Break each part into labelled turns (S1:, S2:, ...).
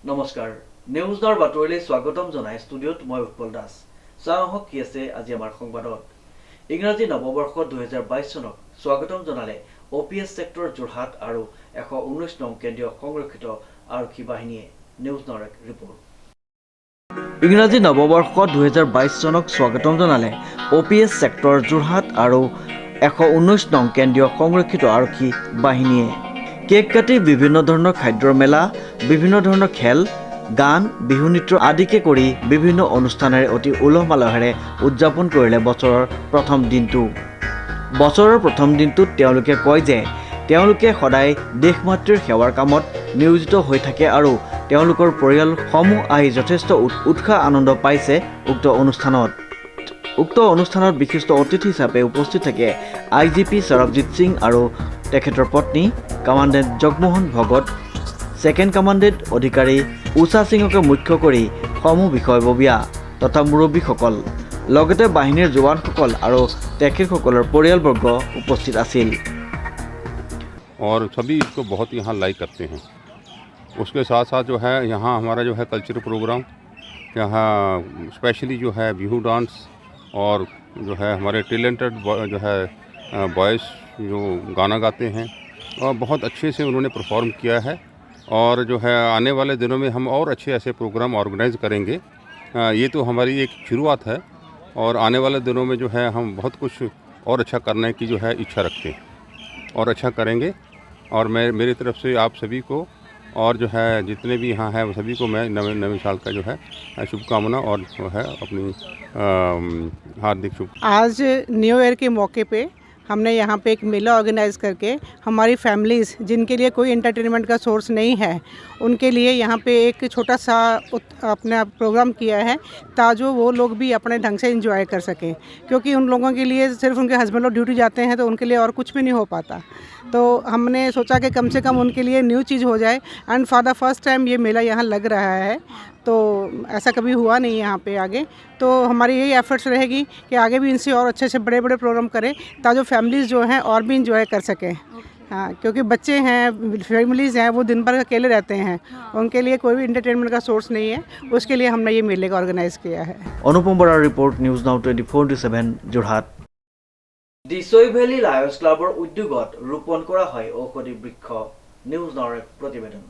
S1: নমস্কাৰ নিউজ নাওৰ বাতৰিলৈ স্বাগতম জনাই ষ্টুডিঅ'ত মই উৎপল দাস চাওঁহক কি আছে আজি আমাৰ সংবাদত ইংৰাজী নৱবৰ্ষ 2022 চনক স্বাগতম জনালে OPS সেক্টৰ যোৰহাট আৰু 119 নং কেন্দ্ৰীয় সংৰক্ষিত আৰক্ষী বাহিনীয়ে নিউজ নাওৰ ৰিপৰ্ট ইংৰাজী নৱবৰ্ষ 2022 চনক স্বাগতম জনালে OPS সেক্টৰ যোৰহাট আৰু 119 নং কেন্দ্ৰীয় সংৰক্ষিত আৰক্ষী বাহিনীয়ে কেক কাটি বিভিন্ন ধৰণৰ খাদ্যৰ মেলা বিভিন্ন ধৰণৰ খেল গান বিহু নৃত্য আদিকে কৰি বিভিন্ন অনুষ্ঠানেৰে অতি উলহ মালহেৰে উদযাপন কৰিলে বছৰৰ প্ৰথম দিনটোত তেওঁলোকে কয় যে তেওঁলোকে সদায় দেশমাতৃৰ সেৱাৰ কামত নিয়োজিত হৈ থাকে আৰু তেওঁলোকৰ পৰিয়ালসমূহ আহি যথেষ্ট উৎসাহ আনন্দ পাইছে উক্ত অনুষ্ঠানত বিশিষ্ট অতিথি হিচাপে উপস্থিত থাকে IGP সৰবজিৎ সিং আৰু তেখেতৰ পত্নী commandant Jagmohan Bhagat second commandant অধিকাৰী উষা সিঙকে মুখ্য কৰি সমূহ বিষয়ববীয়া তথা মুৰব্বীসকল লগতে বাহিনীৰ জোৱানসকল আৰু তেখেতসকলৰ পৰিয়ালবৰ্গ উপস্থিত আছিল
S2: और सभी इसको बहुत यहाँ लाइक करते हैं। उसके साथ साथ जो है यहाँ हमारा जो है कल्चरल प्रोग्राम यहाँ स्पेशली जो है बिहू डांस और जो है हमारे टैलेंटेड जो है बॉयज़ जो गाना गाते हैं और बहुत अच्छे से उन्होंने परफॉर्म किया है और जो है आने वाले दिनों में हम और अच्छे ऐसे प्रोग्राम ऑर्गेनाइज़ करेंगे। ये तो हमारी एक शुरुआत है और आने वाले दिनों में जो है हम बहुत कुछ और अच्छा करने की जो है इच्छा रखते हैं और अच्छा करेंगे। और मैं मेरी तरफ से आप सभी को और जो है जितने भी यहाँ हैं सभी को मैं नवे साल का जो है शुभकामना और जो है अपनी हार्दिक शुभकामना।
S3: आज न्यू ईयर के मौके पे हमने यहाँ पे एक मेला ऑर्गेनाइज़ करके हमारी फैमिलीज़ जिनके लिए कोई एंटरटेनमेंट का सोर्स नहीं है उनके लिए यहाँ पे एक छोटा सा अपना प्रोग्राम किया है ताकि वो लोग भी अपने ढंग से एंजॉय कर सकें क्योंकि उन लोगों के लिए सिर्फ उनके हस्बैंड लोग ड्यूटी जाते हैं तो उनके लिए और कुछ भी नहीं हो पाता। तो हमने सोचा कि कम से कम उनके लिए न्यू चीज़ हो जाए and for the first time ये मेला यहाँ लग रहा है तो ऐसा कभी हुआ नहीं यहाँ पे आगे। तो हमारी यही एफर्ट्स रहेगी कि आगे भी इनसे और अच्छे से बड़े बड़े प्रोग्राम करें ताकि फैमिलीज़ जो हैं और भी इंजॉय कर सकें। हाँ क्योंकि बच्चे हैं फैमिलीज़ हैं वो दिन भर अकेले रहते हैं उनके लिए कोई भी एंटरटेनमेंट का सोर्स नहीं है उसके लिए हमने ये मेले का ऑर्गेनाइज़ किया है।
S1: Anupam Barar report News Now 24/7 Jorhat Dichoi valley lions ক্লাবৰ উদ্যোগত ৰোপণ কৰা হয় ঔষধি বৃক্ষ নিউজ নাওৰ প্ৰতিবেদন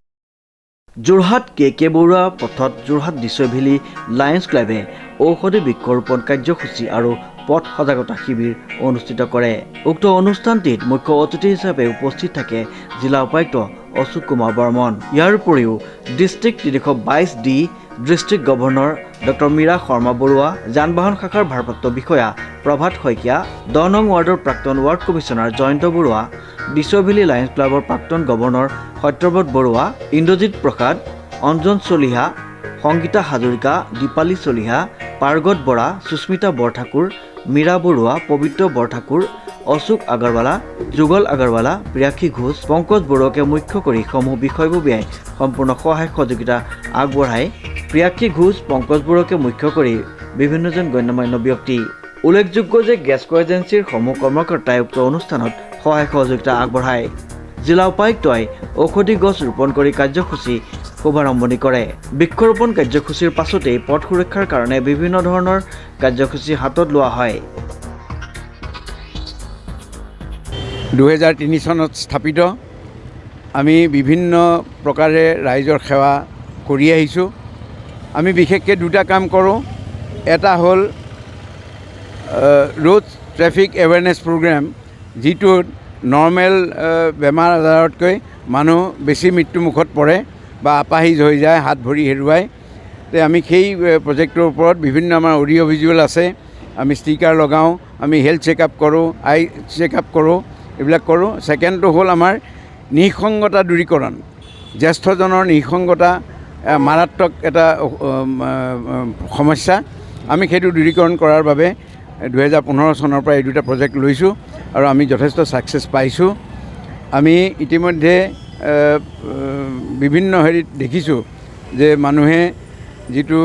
S1: যোৰহাট কে বৰুৱা পথত যোৰহাট দিছৈ ভেলী লায়ন্স ক্লাবে ঔষধি বৃক্ষ ৰোপণ কাৰ্যসূচী আৰু পথ সজাগতা শিবিৰ অনুষ্ঠিত কৰে। উক্ত অনুষ্ঠানটিত মুখ্য অতিথি হিচাপে উপস্থিত থাকে জিলা উপায়ুক্ত অশোক কুমাৰ বৰ্মন। ইয়াৰ উপৰিও district 322D district governor doctor Mira Sharma Baruah যান বাহন শাখাৰ ভাৰপ্ৰাপ্ত বিষয়া প্ৰভাত শইকীয়া 10 নং ৱাৰ্ডৰ প্ৰাক্তন ward commissioner Jayanta Barua Dichoi valley lions ক্লাবৰ প্ৰাক্তন গভৰ্ণৰ সত্যব্ৰত বৰুৱা ইন্দ্ৰজিৎ প্ৰসাদ অঞ্জন চলিহা সংগীতা হাজৰিকা দীপালী চলিহা পাৰ্গত বৰা সুস্মিতা বৰঠাকুৰ মীৰা বৰুৱা পবিত্ৰ বৰঠাকুৰ অশোক আগৰৱালা যুগল আগৰৱালা প্ৰিয়াক্ষী ঘোষ পংকজ বৰুৱাকে মুখ্য কৰি সমূহ বিষয়ববীয়াই সম্পূৰ্ণ সহায় সহযোগিতা আগবঢ়ায়। প্ৰিয়াক্ষী ঘোষ পংকজ বৰুৱাকে মুখ্য কৰি বিভিন্নজন গণ্যমান্য ব্যক্তি উল্লেখযোগ্য যে গেছকো এজেঞ্চিৰ সমূহ কৰ্মকৰ্তাই উক্ত অনুষ্ঠানত সহায় সহযোগিতা আগবঢ়ায়। জিলা উপায়ুক্তই ঔষধি গছ ৰোপণ কৰি কাৰ্যসূচী শুভাৰম্ভণি কৰে। বৃক্ষৰোপণ কাৰ্যসূচীৰ পাছতেই পথ সুৰক্ষাৰ কাৰণে বিভিন্ন ধৰণৰ কাৰ্যসূচী হাতত লোৱা হয়।
S4: 2003 চনত স্থাপিত আমি বিভিন্ন প্ৰকাৰে ৰাইজৰ সেৱা কৰি আহিছোঁ। আমি বিশেষকৈ দুটা কাম কৰোঁ। এটা হ'ল ৰোড ট্ৰেফিক এৱেৰনেছ প্ৰগ্ৰেম যিটোত নৰ্মেল বেমাৰ আজাৰতকৈ মানুহ বেছি মৃত্যুমুখত পৰে বা আপাহিজ হৈ যায় হাত ভৰি হেৰুৱায়। তো আমি সেই প্ৰজেক্টৰ ওপৰত বিভিন্ন আমাৰ অডিঅ' ভিজুৱেল আছে আমি ষ্টিকাৰ লগাওঁ আমি হেল্থ চেকআপ কৰোঁ আই চেকআপ কৰোঁ এইবিলাক কৰোঁ। ছেকেণ্ডটো হ'ল আমাৰ নিঃসংগতা দূৰীকৰণ জ্যেষ্ঠজনৰ নিঃসংগতা মাৰাত্মক এটা সমস্যা আমি সেইটো দূৰীকৰণ কৰাৰ বাবে 2015 চনৰ পৰা এই দুটা প্ৰজেক্ট লৈছোঁ আৰু আমি যথেষ্ট ছাকচেছ পাইছোঁ। আমি ইতিমধ্যে বিভিন্ন হেৰিত দেখিছোঁ যে মানুহে যিটো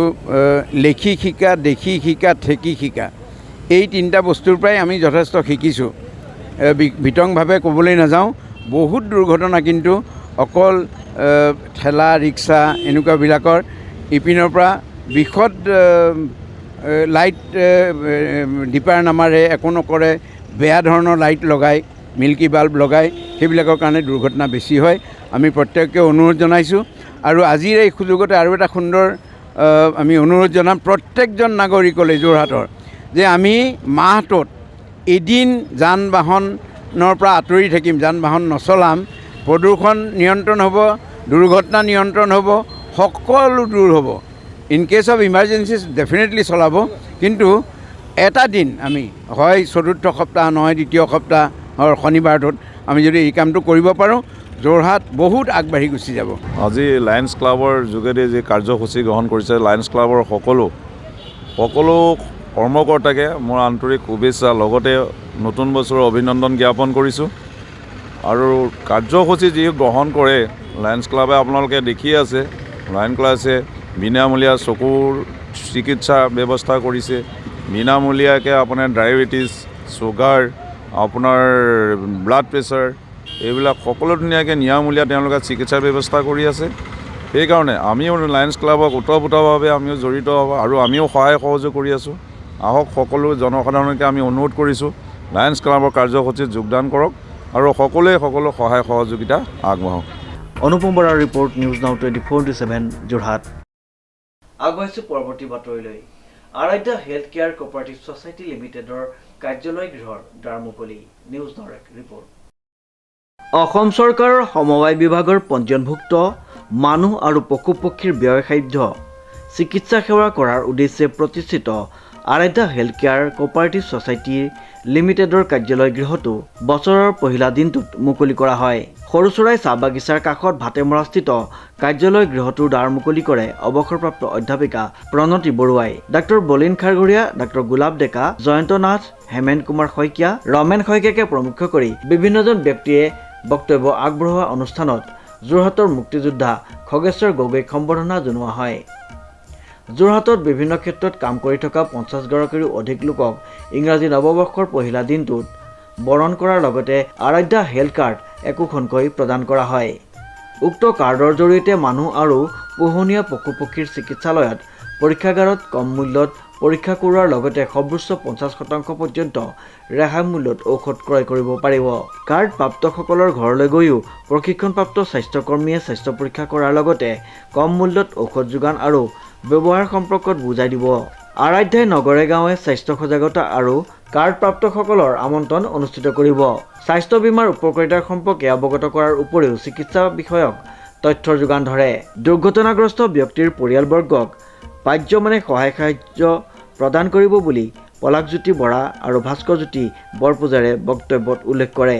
S4: লেখি শিকা দেখি শিকা ঠেকি শিকা এই তিনিটা বস্তুৰ পৰাই আমি যথেষ্ট শিকিছোঁ। বিতংভাৱে ক'বলৈ নাযাওঁ বহুত দুৰ্ঘটনা কিন্তু অকল ঠেলা ৰিক্সা এনেকুৱাবিলাকৰ ইপিনৰ পৰা বিশদ লাইট ডিপাৰ নামাৰে একো নকৰে বেয়া ধৰণৰ লাইট লগায় মিল্কি বাল্ব লগায় সেইবিলাকৰ কাৰণে দুৰ্ঘটনা বেছি হয় আমি প্ৰত্যেককে অনুৰোধ জনাইছোঁ আৰু আজিৰ এই সুযোগতে আৰু এটা সুন্দৰ আমি অনুৰোধ জনাম প্ৰত্যেকজন নাগৰিকলৈ যোৰহাটৰ যে আমি মাহটোত এদিন যান বাহনৰ পৰা আঁতৰি থাকিম যান বাহন নচলাম প্ৰদূষণ নিয়ন্ত্ৰণ হ'ব দুৰ্ঘটনা নিয়ন্ত্ৰণ হ'ব সকলো দূৰ হ'ব ইন কেছ অফ ইমাৰ্জেঞ্চিজ ডেফিনেটলি চলাব কিন্তু এটা দিন আমি হয় চতুৰ্থ সপ্তাহ নহয় দ্বিতীয় সপ্তাহৰ শনিবাৰটোত আমি যদি এই কামটো কৰিব পাৰোঁ যোৰহাট বহুত আগবাঢ়ি গুচি যাব
S5: আজি লায়ন্স ক্লাবৰ যোগেদি যি কাৰ্যসূচী গ্ৰহণ কৰিছে লায়ন্স ক্লাবৰ সকলো কৰ্মকৰ্তাকে মোৰ আন্তৰিক শুভেচ্ছা লগতে নতুন বছৰৰ অভিনন্দন জ্ঞাপন কৰিছোঁ আৰু কাৰ্যসূচী যি গ্ৰহণ কৰে লায়ন্স ক্লাবে আপোনালোকে দেখিয়ে আছে লায়ন্স ক্লাবে বিনামূলীয়া চকুৰ চিকিৎসা ব্যৱস্থা কৰিছে বিনামূলীয়াকৈ আপোনাৰ ডায়েবেটিছ চুগাৰ আপোনাৰ ব্লাড প্ৰেছাৰ এইবিলাক সকলো ধুনীয়াকৈ নিয়ামূলীয়া তেওঁলোকে চিকিৎসাৰ ব্যৱস্থা কৰি আছে সেইকাৰণে আমিও লায়ন্স ক্লাবক ওতঃপ্ৰোতভাৱে আমিও জড়িত হ'ব আৰু আমিও সহায় সহযোগ কৰি আছোঁ আহক সকলো জনসাধাৰণকে আমি অনুৰোধ কৰিছোঁ লায়ন্স ক্লাবৰ কাৰ্যসূচীত যোগদান কৰক আৰু সকলোৱে সকলো সহায় সহযোগিতা আগবঢ়াওক
S1: অনুপম বৰাৰ ৰিপৰ্ট নিউজ নাও 24/7 যোৰহাট আগবাঢ়িছোঁ পৰৱৰ্তী বাতৰিলৈ Aradhya health care cooperative society লিমিটেডৰ কাৰ্যালয় গৃহৰ দ্বাৰ মুকলি নিউজ নাওৰ ৰিপৰ্ট অসম চৰকাৰৰ সমবায় বিভাগৰ পঞ্জীয়নভুক্ত মানুহ আৰু পশু পক্ষীৰ ব্যয়সাধ্য চিকিৎসা সেৱা কৰাৰ উদ্দেশ্যে প্ৰতিষ্ঠিত Aradhya health care cooperative society লিমিটেডৰ কাৰ্যালয় গৃহটো বছৰৰ পহিলা দিনটোত মুকলি কৰা হয় সৰুচৰাই চাহ বাগিচাৰ কাষত ভাটেমৰাস্থিত কাৰ্যালয় গৃহটোৰ দ্বাৰ মুকলি কৰে অৱসৰপ্ৰাপ্ত অধ্যাপিকা প্ৰণতি বৰুৱাই ডাক্তৰ বলিন খাৰঘৰীয়া ডাক্তৰ গোলাপ ডেকা জয়ন্ত নাথ হেমেন কুমাৰ শইকীয়া ৰমেন শইকীয়াকে প্ৰমুখ কৰি বিভিন্নজন ব্যক্তিয়ে বক্তব্য আগবঢ়োৱা অনুষ্ঠানত যোৰহাটৰ মুক্তিযোদ্ধা খগেশ্বৰ গগৈক সম্বৰ্ধনা জনোৱা হয় যোৰহাটত বিভিন্ন ক্ষেত্ৰত কাম কৰি থকা 50গৰাকীৰো অধিক লোকক ইংৰাজী নৱবৰ্ষৰ পহিলা দিনটোত বৰণ কৰাৰ লগতে আৰাধ্যা হেল্থ কাৰ্ড একোখনকৈ প্ৰদান কৰা হয় উক্ত কাৰ্ডৰ জৰিয়তে মানুহ আৰু পোহনীয়া পশু পক্ষীৰ চিকিৎসালয়ত পৰীক্ষাগাৰত কম মূল্যত পৰীক্ষা কৰোৱাৰ লগতে সৰ্বোচ্চ 50% পৰ্যন্ত ৰেহাই মূল্যত ঔষধ ক্ৰয় কৰিব পাৰিব কাৰ্ড প্ৰাপ্তসকলৰ ঘৰলৈ গৈও প্ৰশিক্ষণপ্ৰাপ্ত স্বাস্থ্যকৰ্মীয়ে স্বাস্থ্য পৰীক্ষা কৰাৰ লগতে কম মূল্যত ঔষধ যোগান আৰু ব্যৱহাৰ সম্পৰ্কত বুজাই দিব আৰাধ্যাই নগৰে গাঁৱে স্বাস্থ্য সজাগতা আৰু কাৰ্ড প্ৰাপ্তসকলৰ আমন্ত্ৰণ অনুষ্ঠিত কৰিব স্বাস্থ্য বীমাৰ উপকাৰিতাৰ সম্পৰ্কে অৱগত কৰাৰ উপৰিও চিকিৎসা বিষয়ক তথ্যৰ যোগান ধৰে দুৰ্ঘটনাগ্ৰস্ত ব্যক্তিৰ পৰিয়ালবৰ্গক পাৰ্যমানে সহায় সাহায্য প্ৰদান কৰিব বুলি পলাকজ্যোতি বৰা আৰু ভাস্কৰজ্যোতি বৰপূজাৰে বক্তব্যত উল্লেখ কৰে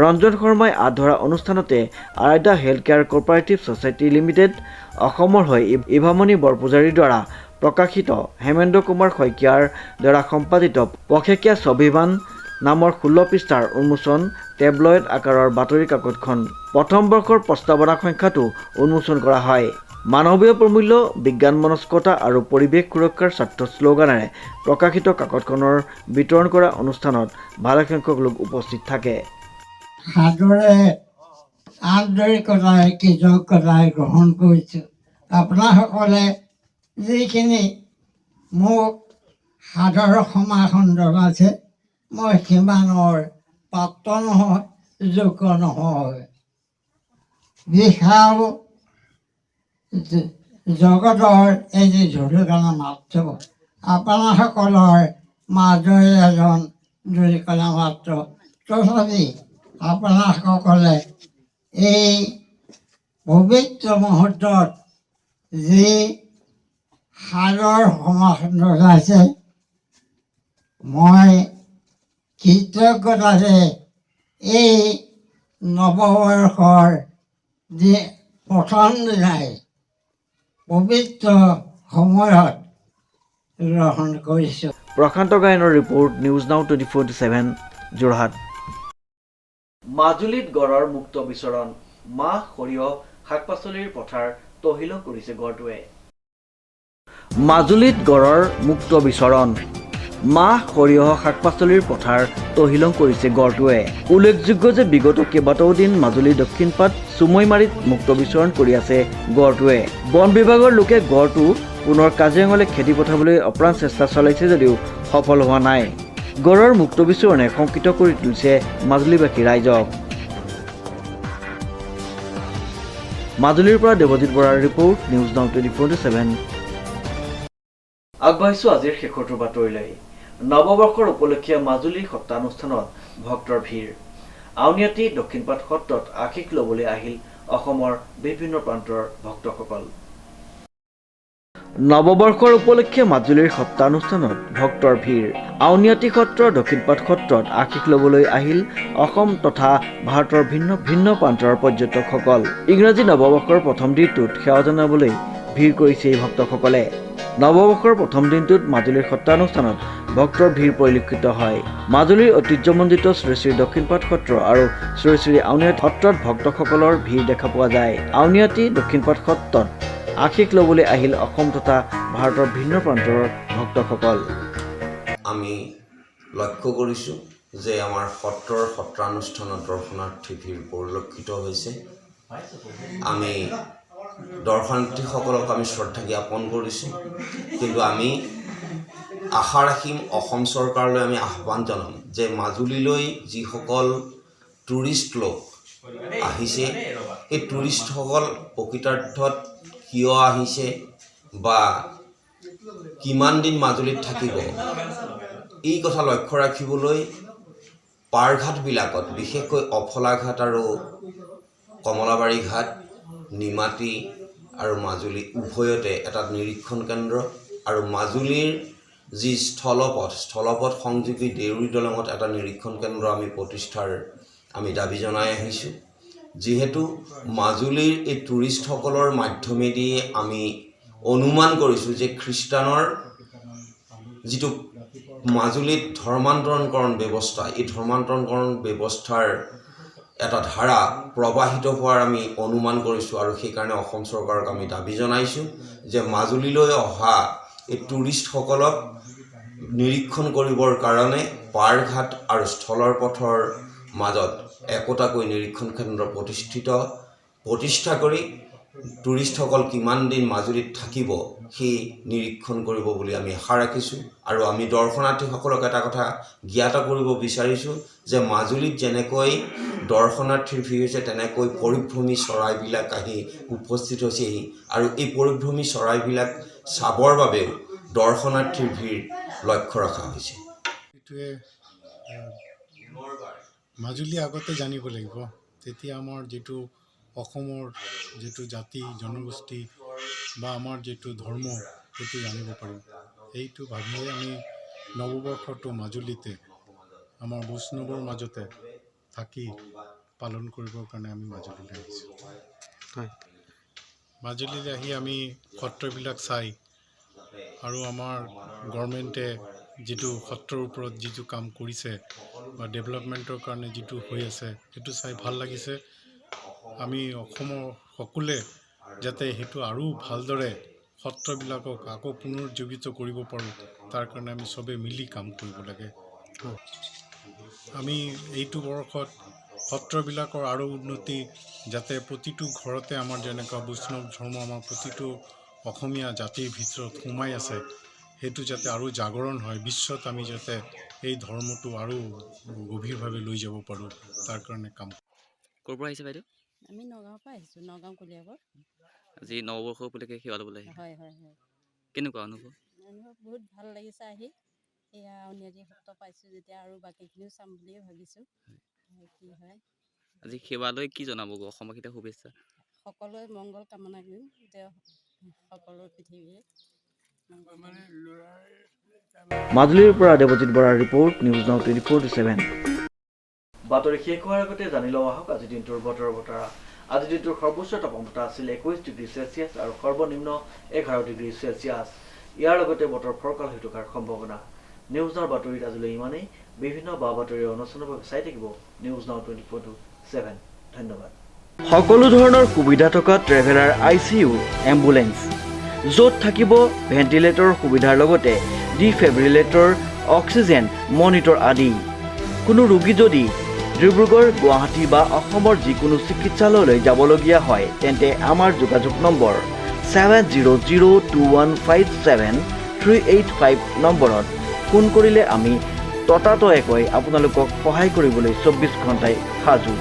S1: ৰঞ্জন শৰ্মাই আধৰা অনুষ্ঠানতে Aradhya health care cooperative society limited অসমৰ হৈ ইভামণি বৰপূজাৰীৰ দ্বাৰা প্ৰকাশিত হেমেন্দ্ৰ কুমাৰ শইকীয়াৰ দ্বাৰা সম্পাদিত পষেকীয়া স্বাভিমান নামৰ 16 পৃষ্ঠাৰ উন্মোচন টেবলয়েড আকাৰৰ বাতৰি কাকতখন প্ৰথম বৰ্ষৰ প্ৰস্তাৱনা সংখ্যাটো উন্মোচন কৰা হয় মানৱীয় প্ৰমূল্য বিজ্ঞান মনস্কতা আৰু পৰিৱেশ সুৰক্ষাৰ স্বাৰ্থ শ্লোগানেৰে প্ৰকাশিত কাকতখনৰ বিতৰণ কৰা অনুষ্ঠানত ভালেসংখ্যক লোক উপস্থিত থাকে
S6: সাদৰে আন্তৰিকতাৰে কৃতজ্ঞতাৰে গ্ৰহণ কৰিছোঁ আপোনাসকলে যিখিনি মোক সাদৰ সমাসন জনাইছে মই সিমানৰ পাত্ৰ নহয় যোগ্য নহয় বিশাল জগতৰ এটি ধূলিকণা মাত্ৰ আপোনাসকলৰ মাজৰে এজন ধূলিকণা মাত্ৰ তথাপি আপোনাসকলে এই পবিত্ৰ মুহূৰ্তত যি সাদৰ সমাসন জনাইছে মই কৃতজ্ঞতাৰে এই নৱবৰ্ষৰ যি প্ৰথম দিনাই পবিত্ৰ সময়ত গ্ৰহণ কৰিছোঁ
S1: প্ৰশান্ত গায়নৰ ৰিপৰ্ট নিউজ নাও 24/7 যোৰহাট মাজুলীত গড়ৰ মুক্ত বিচৰণ মাহ সৰিয়হ শাক পাচলিৰ পথাৰ তহিল কৰিছে গড়টোৱে মাজুলীত গড়ৰ মুক্ত বিচৰণ মাহ সৰিয়হ শাক পাচলিৰ পথাৰ তহিলং কৰিছে গড়টোৱে উল্লেখযোগ্য যে বিগত কেইবাটাও দিন মাজুলী দক্ষিণ পাট চুমৈমাৰীত মুক্ত বিচৰণ কৰি আছে গড়টোৱে বন বিভাগৰ লোকে গড়টো পুনৰ কাজিৰঙালৈ খেদি পঠাবলৈ অপ্ৰাণ চেষ্টা চলাইছে যদিও সফল হোৱা নাই গড়ৰ মুক্ত বিচৰণে শংকিত কৰি তুলিছে মাজুলীবাসী ৰাইজক মাজুলীৰ পৰা দেৱজিৎ বৰাৰ ৰিপৰ্ট নিউজ নাও 24/7 আগবাঢ়িছো আজিৰ শেষৰটো বাতৰিলৈ নৱবৰ্ষৰ উপলক্ষে মাজুলী সত্ৰানুষ্ঠানত ভক্তৰ ভিৰ আউনিয়াতি দক্ষিণপাট সত্ৰত আশীষ ল'বলৈ আহিল অসমৰ বিভিন্ন প্ৰান্তৰ ভক্তসকল নৱবৰ্ষৰ উপলক্ষে মাজুলীৰ সত্ৰানুষ্ঠানত ভক্তৰ ভিৰ আউনিয়াতি সত্ৰ দক্ষিণপাট সত্ৰত আশীষ ল'বলৈ আহিল অসম তথা ভাৰতৰ ভিন্ন ভিন্ন প্ৰান্তৰ পৰ্যটকসকল ইংৰাজী নৱবৰ্ষৰ প্ৰথম দিনটোত সেৱা জনাবলৈ ভিৰ কৰিছে এই ভক্তসকলে নৱবৰ্ষৰ প্ৰথম দিনটোত মাজুলীৰ সত্ৰানুষ্ঠানত ভক্তৰ ভিৰ পৰিলক্ষিত হয় মাজুলীৰ ঐতিহ্যমণ্ডিত শ্ৰী শ্ৰী দক্ষিণপাট সত্ৰ আৰু শ্ৰী শ্ৰী আউনিয়াতি সত্ৰত ভক্তসকলৰ ভিৰ দেখা পোৱা যায় আউনিয়াতি দক্ষিণপাট সত্ৰত আশীষ ল'বলৈ আহিল অসম তথা ভাৰতৰ ভিন্ন প্ৰান্তৰ ভক্তসকল
S7: আমি লক্ষ্য কৰিছোঁ যে আমাৰ সত্ৰৰ সত্ৰানুষ্ঠানত দৰ্শনাৰ্থী ভিৰ পৰিলক্ষিত হৈছে আমি দৰ্শনাৰ্থীসকলক আমি শ্ৰদ্ধা জ্ঞাপন কৰিছোঁ কিন্তু আমি আশা ৰাখিম অসম চৰকাৰলৈ আমি আহ্বান জনাম যে মাজুলীলৈ যিসকল টুৰিষ্ট লোক আহিছে এই টুৰিষ্টসকল প্ৰকৃতাৰ্থত কিয় আহিছে বা কিমান দিন মাজুলীত থাকিব এই কথা লক্ষ্য ৰাখিবলৈ পাৰঘাটবিলাকত বিশেষকৈ অফলাঘাট আৰু কমলাবাৰী ঘাট নিমাতী আৰু মাজুলী উভয়তে এটা নিৰীক্ষণ কেন্দ্ৰ আৰু মাজুলীৰ যি স্থলপথ সংযোগী দেউৰী দলঙত এটা নিৰীক্ষণ কেন্দ্ৰ আমি প্ৰতিষ্ঠাৰ আমি দাবী জনাই আহিছোঁ যিহেতু মাজুলীৰ এই টুৰিষ্টসকলৰ মাধ্যমেদি আমি অনুমান কৰিছোঁ যে খ্ৰীষ্টানৰ যিটো মাজুলীত ধৰ্মান্তৰণকৰণ ব্যৱস্থা এই ধৰ্মান্তৰণকৰণ ব্যৱস্থাৰ এটা ধাৰা প্ৰবাহিত হোৱাৰ আমি অনুমান কৰিছোঁ আৰু সেইকাৰণে অসম চৰকাৰক আমি দাবী জনাইছোঁ যে মাজুলীলৈ অহা এই টুৰিষ্টসকলক নিৰীক্ষণ কৰিবৰ কাৰণে পাৰঘাট আৰু স্থলৰ পথৰ মাজত একোটাকৈ নিৰীক্ষণ কেন্দ্ৰ প্ৰতিষ্ঠা কৰি টুৰিষ্টসকল কিমান দিন মাজুলীত থাকিব সেই নিৰীক্ষণ কৰিব বুলি আমি আশা ৰাখিছোঁ আৰু আমি দৰ্শনাৰ্থীসকলক এটা কথা জ্ঞাত কৰিব বিচাৰিছোঁ যে মাজুলীত যেনেকৈ দৰ্শনাৰ্থীৰ ভিৰ হৈছে তেনেকৈ পৰিভ্ৰমী চৰাইবিলাক আহি উপস্থিত হৈছেহি আৰু এই পৰিভ্ৰমী চৰাইবিলাক চাবৰ বাবেও দৰ্শনাৰ্থীৰ ভিৰ লক্ষ্য ৰখা হৈছে
S8: মাজুলী আগতে জানিব লাগিব তেতিয়া আমাৰ যিটো অসমৰ যিটো জাতি জনগোষ্ঠী বা আমাৰ যিটো ধৰ্ম সেইটো জানিব পাৰিম এইটো ভাবিয়ে আমি নৱবৰ্ষটো মাজুলীতে আমাৰ বৈষ্ণৱৰ মাজতে থাকি পালন কৰিবৰ কাৰণে আমি মাজুলীলৈ আহিছোঁ হয় মাজুলীলৈ আহি আমি সত্ৰবিলাক চাই আৰু আমাৰ গভৰ্ণমেণ্টে যিটো সত্ৰৰ ওপৰত যিটো কাম কৰিছে বা ডেভেলপমেণ্টৰ কাৰণে যিটো হৈ আছে সেইটো চাই ভাল লাগিছে আমি অসমৰ সকলোৱে যাতে সেইটো আৰু ভালদৰে সত্ৰবিলাকক আকৌ পুনৰুজ্জীৱিত কৰিব পাৰোঁ তাৰ কাৰণে আমি চবেই মিলি কাম কৰিব লাগে আমি এইটো বৰ্ষত সত্ৰবিলাকৰ আৰু উন্নতি যাতে প্ৰতিটো ঘৰতে আমাৰ যেনেকুৱা বৈষ্ণৱ ধৰ্ম আমাৰ প্ৰতিটো অসমীয়া জাতিৰ ভিতৰত সোমাই আছে সেইটো যাতে আৰু জাগৰণ হয় বিশ্বত আমি যাতে এই ধৰ্মটো আৰু গভীৰভাৱে লৈ যাব পাৰোঁ তাৰ কাৰণে কাম
S9: ক'ৰ পৰা আহিছে বাইদেউ
S10: আমি নগাঁৱৰ পৰা আহিছোঁ নগাঁও কলিয়াবৰ
S9: আজি নৱবৰ্ষ উপলক্ষে সেৱা ল'বলৈ আহিছে
S10: হয়
S9: কেনেকুৱা অনুভৱ
S10: বহুত ভাল লাগিছে আহি এয়া আউনীআটী সত্ৰ পাইছোঁ যেতিয়া আৰু বাকীখিনিও চাম বুলিয়ে ভাবিছোঁ কি হয়
S9: আজি সেৱালৈ কি জনাব অসমবাসীক শুভেচ্ছা
S10: সকলোৱে মংগল কামনা কৰিম যে সকলো পৃথিৱীৰ
S1: মাজুলীৰ পৰা দেৱজিৎ বৰাৰ ৰিপৰ্ট নিউজ নাও 24/7 বাতৰি শেষ হোৱাৰ আগতে জানি লওঁ আহক আজিৰ দিনটোৰ বতৰৰ বতৰা আজিৰ দিনটোৰ সৰ্বোচ্চ তাপমাত্ৰা আছিল 21 ডিগ্ৰী চেলচিয়াছ আৰু সৰ্বনিম্ন 11 ডিগ্ৰী চেলচিয়াছ ইয়াৰ লগতে বতৰ ফৰকাল হৈ থকাৰ সম্ভাৱনা নিউজ নাওৰ বাতৰিত আজিলৈ ইমানেই বিভিন্ন বা বাতৰিৰ অনুষ্ঠানৰ বাবে চাই থাকিব নিউজ নাও 24/7 ধন্যবাদ সকলো ধৰণৰ সুবিধা থকা ট্ৰেভেলাৰ ICU এম্বুলেন্স য'ত থাকিব ভেণ্টিলেটৰ সুবিধাৰ লগতে ডিফেব্ৰিলেটৰ অক্সিজেন মনিটৰ আদি। কোনো ৰোগী যদি ডিব্ৰুগড়, গুৱাহাটী বা অসমৰ যিকোনো চিকিৎসালয়লৈ যাবলগীয়া হয় তেন্তে আমাৰ যোগাযোগ নম্বৰ 7002157385 নম্বৰত ফোন কৰিলে আমি ততাতৈয়াকৈ আপোনালোকক সহায় কৰিবলৈ 24 ঘণ্টাই সাজু।